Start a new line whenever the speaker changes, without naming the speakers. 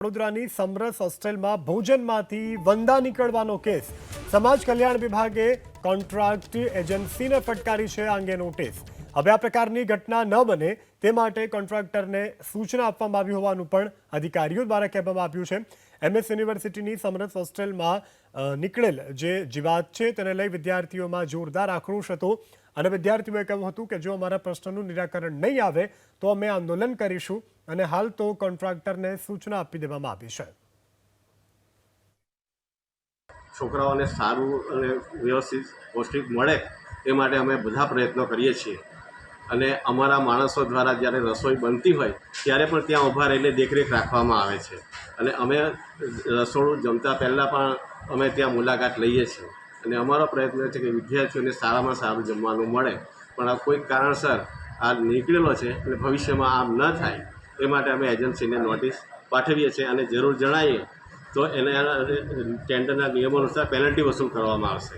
વડોદરાની સમરસ હોસ્ટેલમાં ભોજનમાંથી વંદા નીકળવાનો કેસ સમાજ કલ્યાણ વિભાગે કોન્ટ્રાક્ટ એજન્સીને ફટકારી છે. આ અંગે નોટિસ. હવે આ પ્રકારની ઘટના ન બને તે માટે કોન્ટ્રાક્ટરને સૂચના આપવામાં આવી હોવાનું પણ અધિકારીઓ દ્વારા કહેવામાં આવ્યું છે. MS યુનિવર્સિટીની સમરસ હોસ્ટેલમાં નીકળેલ જે જીવાત છે તેને લઈ વિદ્યાર્થીઓમાં જોરદાર આક્રોશ હતો અને વિદ્યાર્થીઓએ કહ્યું હતું કે જો અમારા પ્રશ્નનું નિરાકરણ નહીં આવે તો અમે આંદોલન કરીશું અને હાલ તો કોન્ટ્રાક્ટરને સૂચના આપી દેવામાં આવી છે.
છોકરાઓને સારું અને વ્યવસ્થિત પૌષ્ટિક મળે એ માટે અમે બધા પ્રયત્નો કરીએ છીએ અને અમારા માણસો દ્વારા જ્યારે રસોઈ બનતી હોય ત્યારે પણ ત્યાં ઊભા રહીને દેખરેખ રાખવામાં આવે છે અને અમે રસોડું જમતા પહેલાં પણ અમે ત્યાં મુલાકાત લઈએ છીએ અને અમારો પ્રયત્ન છે કે વિદ્યાર્થીઓને સારામાં સારું જમવાનું મળે. પણ આ કોઈક કારણસર આ નીકળેલો છે અને ભવિષ્યમાં આમ ન થાય એ માટે અમે એજન્સીને નોટિસ પાઠવીએ છીએ અને જરૂર જણાવીએ તો એને ટેન્ડરના નિયમો અનુસાર પેનલ્ટી વસૂલ કરવામાં આવશે.